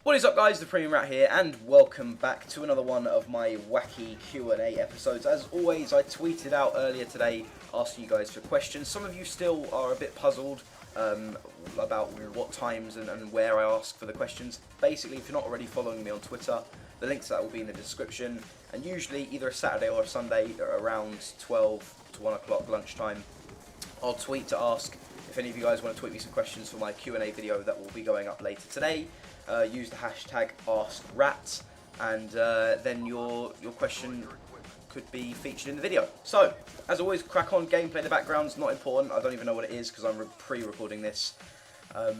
What is up, guys? The Premium Rat here, and welcome back to another one of my wacky Q&A episodes. As always, I tweeted out earlier today asking you guys for questions. Some of you still are a bit puzzled about what times and where I ask for the questions. Basically, if you're not already following me on Twitter, the links to that will be in the description. And usually, either a Saturday or a Sunday around 12 to 1 o'clock lunchtime, I'll tweet to ask if any of you guys want to tweet me some questions for my Q&A video that will be going up later today. Use the hashtag AskRat, and then your question could be featured in the video. So, as always, crack on. Gameplay in the background's not important. I don't even know what it is because I'm pre-recording this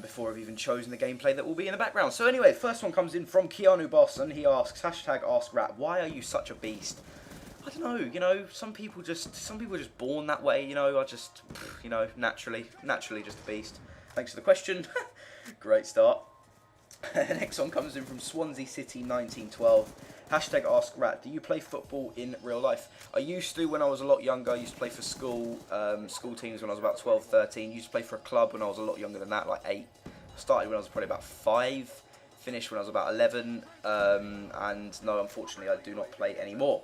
before I've even chosen the gameplay that will be in the background. So anyway, the first one comes in from Keanu Bosson. He asks, hashtag AskRat, why are you such a beast? I don't know, some people are just born that way, I just, naturally just a beast. Thanks for the question. Great start. The next one comes in from Swansea City 1912. Hashtag AskRat, do you play football in real life? I used to when I was a lot younger. I used to play for school teams when I was about 12, 13. Used to play for a club when I was a lot younger than that, like 8. Started when I was probably about 5. Finished when I was about 11. And no, unfortunately, I do not play anymore.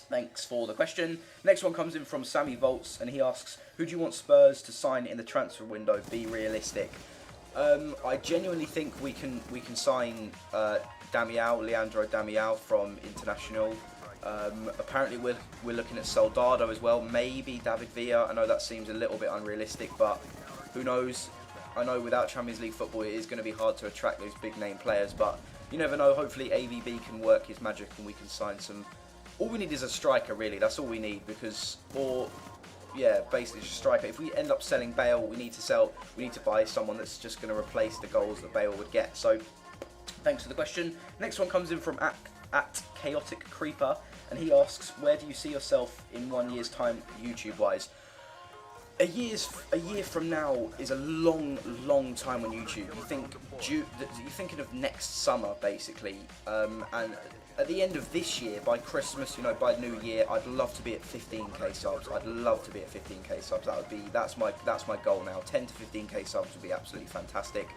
Thanks for the question. Next one comes in from Sammy Volts, and he asks, who do you want Spurs to sign in the transfer window? Be realistic. I genuinely think we can sign Leandro Damião from International. Apparently we're looking at Soldado as well, maybe David Villa. I know that seems a little bit unrealistic, but who knows? I know without Champions League football it is going to be hard to attract those big name players, but you never know. Hopefully AVB can work his magic and we can sign some. All we need is a striker, really. That's all we need, basically just a striker. If we end up selling Bale, we need to buy someone that's just going to replace the goals that Bale would get. So, thanks for the question. Next one comes in from at Chaotic Creeper, and he asks, where do you see yourself in 1 year's time, YouTube-wise? A year from now is a long time on YouTube. You're thinking of next summer, basically, and at the end of this year, by Christmas, by New Year, I'd love to be at 15k subs. I'd love to be at 15k subs. That's my goal now. 10 to 15k subs would be absolutely fantastic.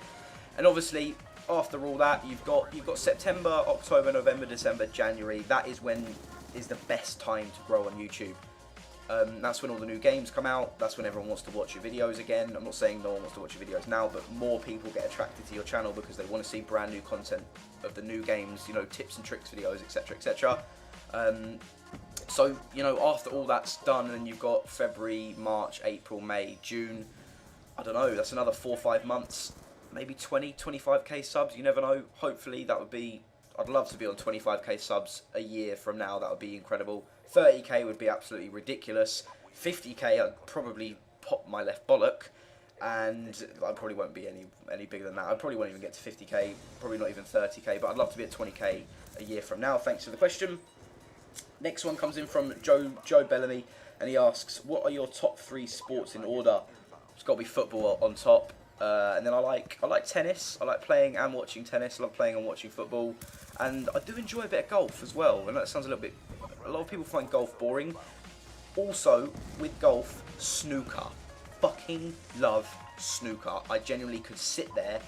And obviously, after all that, you've got September, October, November, December, January. That is the best time to grow on YouTube. That's when all the new games come out. That's when everyone wants to watch your videos again. I'm not saying no one wants to watch your videos now, but more people get attracted to your channel because they want to see brand new content of the new games, tips and tricks videos, etc, etc. So, after all that's done and you've got February, March, April, May, June, I don't know, that's another 4 or 5 months, maybe 20, 25k subs, you never know. Hopefully I'd love to be on 25k subs a year from now. That would be incredible. 30k would be absolutely ridiculous. 50k, I'd probably pop my left bollock, and I probably won't be any bigger than that. I probably won't even get to 50k, probably not even 30k, but I'd love to be at 20k a year from now. Thanks for the question. Next one comes in from Joe Bellamy, and he asks, what are your top 3 sports in order? It's got to be football on top. And then I like tennis. I like playing and watching tennis. I love playing and watching football, and I do enjoy a bit of golf as well. I know that sounds a lot of people find golf boring. Also, with golf, snooker. Fucking love snooker. I genuinely could sit there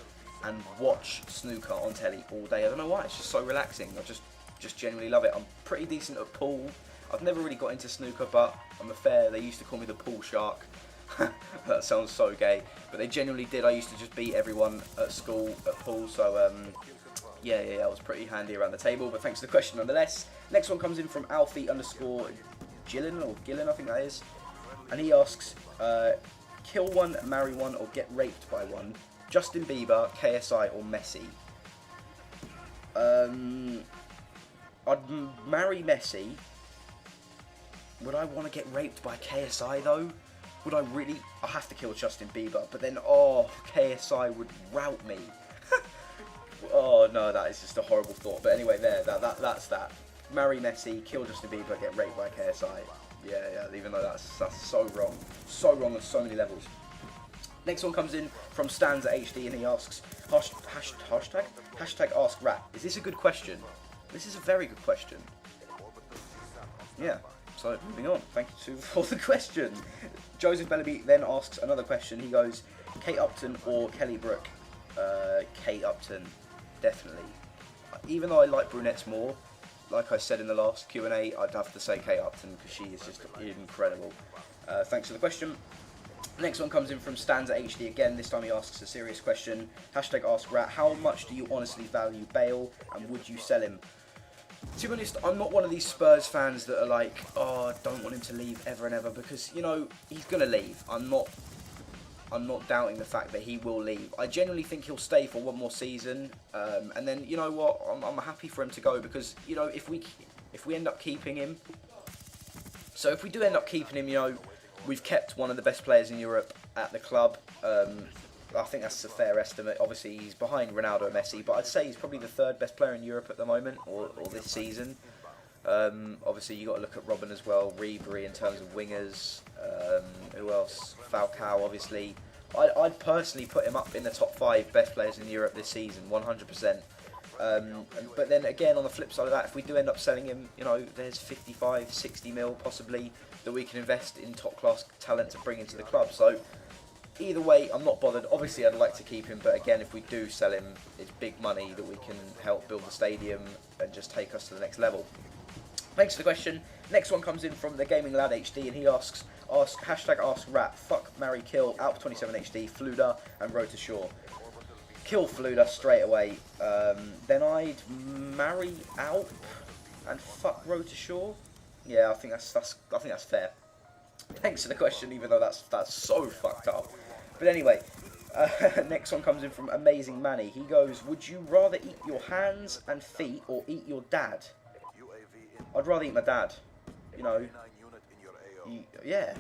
and watch snooker on telly all day. I don't know why. It's just so relaxing. I just genuinely love it. I'm pretty decent at pool. I've never really got into snooker, but they used to call me the pool shark. That sounds so gay, but they genuinely did. I used to just beat everyone at school at pool, so I was pretty handy around the table. But thanks for the question nonetheless. Next one comes in from Alfie_Gillen, or Gillen, I think that is, and he asks, kill one, marry one, or get raped by one? Justin Bieber, KSI, or Messi? I'd marry Messi. Would I want to get raped by KSI though? Would I really? I have to kill Justin Bieber, but then, KSI would rout me. Oh no, that is just a horrible thought. But anyway, that's that. Marry Messi, kill Justin Bieber, get raped by KSI. Yeah, even though that's so wrong on so many levels. Next one comes in from Stanza HD, and he asks, hashtag AskRat. Is this a good question? This is a very good question. Yeah. So, moving on. Thank you for the question. Joseph Bellamy then asks another question. He goes, Kate Upton or Kelly Brook? Kate Upton. definitely. Even though I like brunettes more, like I said in the last Q&A, I'd have to say Kate Upton because she is just incredible. Thanks for the question. Next one comes in from Stanza HD again. This time he asks a serious question. Hashtag Ask Rat. How much do you honestly value Bale, and would you sell him? To be honest, I'm not one of these Spurs fans that are like, oh, I don't want him to leave ever and ever, because, you know, he's going to leave. I'm not doubting the fact that he will leave. I genuinely think he'll stay for one more season, and then, you know what, I'm happy for him to go, because, you know, if we end up keeping him, so if we do end up keeping him, you know, we've kept one of the best players in Europe at the club. I think that's a fair estimate. Obviously, he's behind Ronaldo and Messi, but I'd say he's probably the third best player in Europe at the moment, or this season. Obviously, you've got to look at Robben as well, Ribery in terms of wingers. Who else? Falcao, obviously. I'd personally put him up in the top 5 best players in Europe this season, 100%. But then again, on the flip side of that, if we do end up selling him, you know, there's 55, 60 mil possibly that we can invest in top-class talent to bring into the club. So either way, I'm not bothered. Obviously, I'd like to keep him, but again, if we do sell him, it's big money that we can help build the stadium and just take us to the next level. Thanks for the question. Next one comes in from the Gaming Lad HD, and he asks hashtag Ask Rat, fuck, marry, kill, Alp27 HD, Fluda, and Road to Shore. Kill Fluda straight away. Then I'd marry Alp and fuck Road to Shore. Yeah, I think that's fair. Thanks for the question, even though that's so fucked up. But anyway, next one comes in from Amazing Manny. He goes, would you rather eat your hands and feet or eat your dad? I'd rather eat my dad. You know, yeah.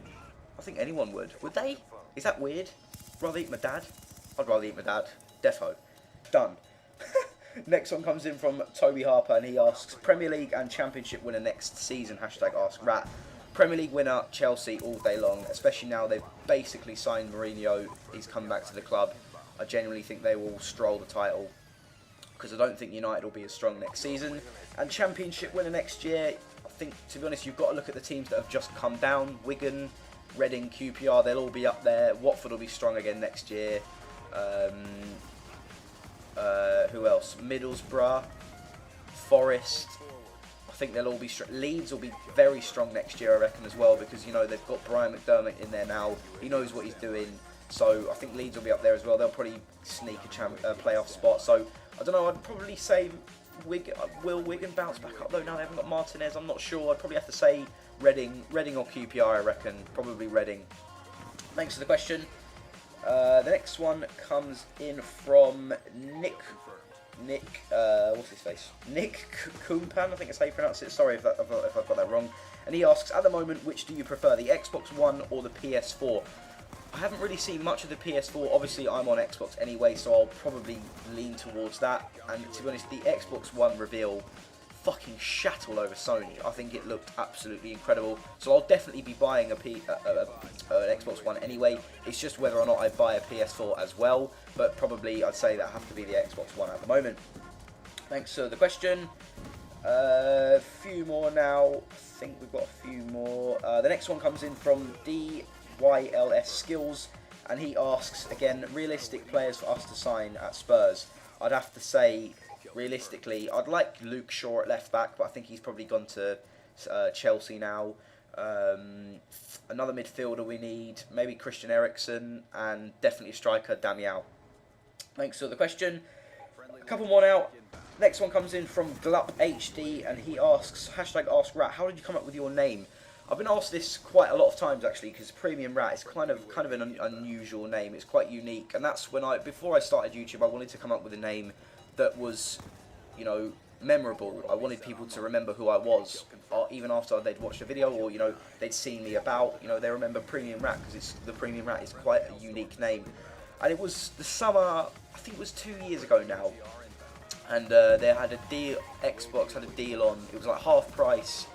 I think anyone would. Would they? Is that weird? Rather eat my dad? I'd rather eat my dad. Defo. Done. Next one comes in from Toby Harper, and he asks, Premier League and Championship winner next season, hashtag Ask Rat. Premier League winner, Chelsea, all day long, especially now they've basically signed Mourinho. He's come back to the club. I genuinely think they will stroll the title, because I don't think United will be as strong next season. And Championship winner next year, I think, to be honest, you've got to look at the teams that have just come down. Wigan, Reading, QPR, they'll all be up there. Watford will be strong again next year. Who else? Middlesbrough, Forest. I think they'll all be strong. Leeds will be very strong next year, I reckon, as well, because, you know, they've got Brian McDermott in there now. He knows what he's doing. So I think Leeds will be up there as well. They'll probably sneak a playoff spot. So I don't know. I'd probably say will Wigan bounce back up though? Now they haven't got Martinez. I'm not sure. I'd probably have to say Reading or QPR. I reckon probably Reading. Thanks for the question. The next one comes in from Nick. What's his face? Nick Kumpan. I think that's how you pronounce it. Sorry if I've got that wrong. And he asks, at the moment, which do you prefer, the Xbox One or the PS4? I haven't really seen much of the PS4. Obviously, I'm on Xbox anyway, so I'll probably lean towards that. And to be honest, the Xbox One reveal fucking shat all over Sony. I think it looked absolutely incredible. So I'll definitely be buying an Xbox One anyway. It's just whether or not I buy a PS4 as well. But probably I'd say that have to be the Xbox One at the moment. Thanks for the question. A few more now. I think we've got a few more. The next one comes in from DYLS Skills, and he asks, again, realistic players for us to sign at Spurs. I'd have to say, realistically, I'd like Luke Shaw at left back, but I think he's probably gone to Chelsea now. Another midfielder we need, maybe Christian Eriksen, and definitely striker Daniel. Thanks for the question. A couple more now. Next one comes in from Glup HD, and he asks, hashtag Ask Rat, how did you come up with your name? I've been asked this quite a lot of times actually, because Premium Rat is kind of an unusual name. It's quite unique, and that's when before I started YouTube, I wanted to come up with a name that was, you know, memorable. I wanted people to remember who I was, even after they'd watched a video or, you know, they'd seen me about. You know, they remember Premium Rat because the Premium Rat is quite a unique name. And it was the summer, I think it was 2 years ago now, and they had a deal. Xbox had a deal on. It was like half price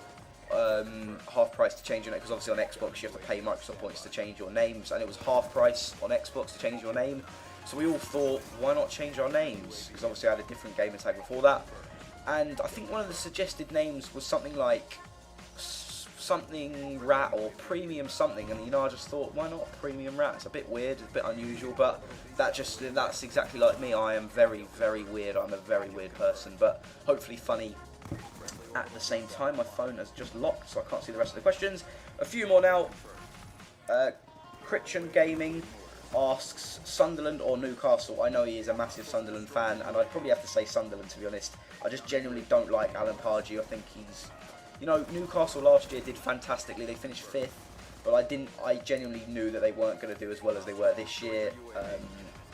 to change your name, because obviously on Xbox you have to pay Microsoft points to change your names, and it was half price on Xbox to change your name. So we all thought, why not change our names? Because obviously I had a different gamer tag before that, and I think one of the suggested names was something like something rat or premium something, and you know, I just thought, why not premium rat? It's a bit weird, a bit unusual, but that's exactly like me. I am very, very weird. I'm a very weird person, but hopefully funny at the same time. My phone has just locked, so I can't see the rest of the questions. A few more now. Christian Gaming asks, Sunderland or Newcastle? I know he is a massive Sunderland fan, and I'd probably have to say Sunderland, to be honest. I just genuinely don't like Alan Pardew. I think he's... You know, Newcastle last year did fantastically. They finished 5th, but I genuinely knew that they weren't going to do as well as they were this year.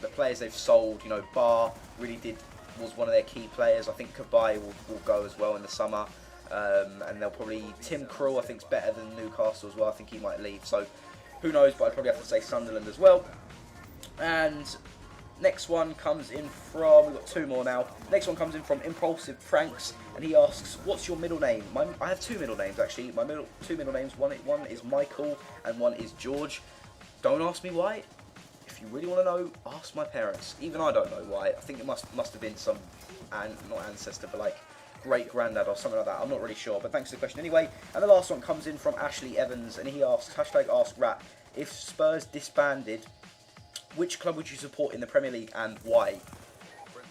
The players they've sold, you know, Barr really was one of their key players. I think Cabaye will go as well in the summer. And they'll probably... Tim Krul, I think, is better than Newcastle as well. I think he might leave. So, who knows, but I'd probably have to say Sunderland as well. And next one comes in from... We've got 2 more now. Next one comes in from Impulsive Pranks. And he asks, what's your middle name? I have 2 middle names, actually. My 2 middle names, one is Michael and one is George. Don't ask me why. If you really want to know, ask my parents. Even I don't know why. I think it must have been some, not ancestor, but like great-granddad or something like that. I'm not really sure, but thanks for the question anyway. And the last one comes in from Ashley Evans, and he asks, #AskRat, if Spurs disbanded, which club would you support in the Premier League and why?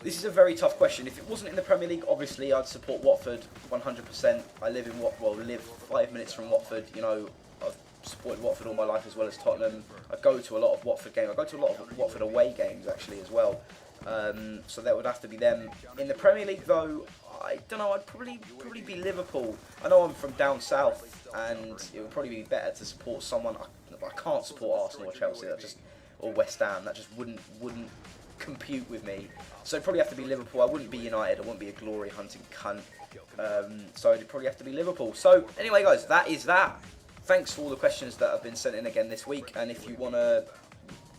This is a very tough question. If it wasn't in the Premier League, obviously I'd support Watford 100%. I live live 5 minutes from Watford. You know, I've supported Watford all my life as well as Tottenham. I go to a lot of Watford games. I go to a lot of Watford away games actually as well. So that would have to be them. In the Premier League though, I don't know. I'd probably be Liverpool. I know I'm from down south, and it would probably be better to support someone. I can't support Arsenal or Chelsea. Or West Ham. That just wouldn't compute with me. So it'd probably have to be Liverpool. I wouldn't be United. I wouldn't be a glory hunting cunt. So it'd probably have to be Liverpool. So anyway, guys, that is that. Thanks for all the questions that have been sent in again this week. And if you want to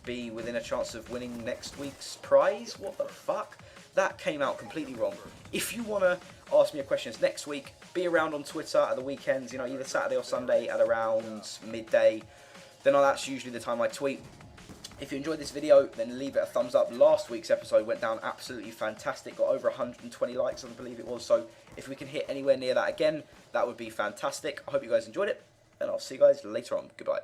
be within a chance of winning next week's prize, what the fuck? That came out completely wrong. If you want to ask me your questions next week, be around on Twitter at the weekends, you know, either Saturday or Sunday at around midday. Then that's usually the time I tweet. If you enjoyed this video, then leave it a thumbs up. Last week's episode went down absolutely fantastic. Got over 120 likes, I believe it was. So if we can hit anywhere near that again, that would be fantastic. I hope you guys enjoyed it, and I'll see you guys later on. Goodbye.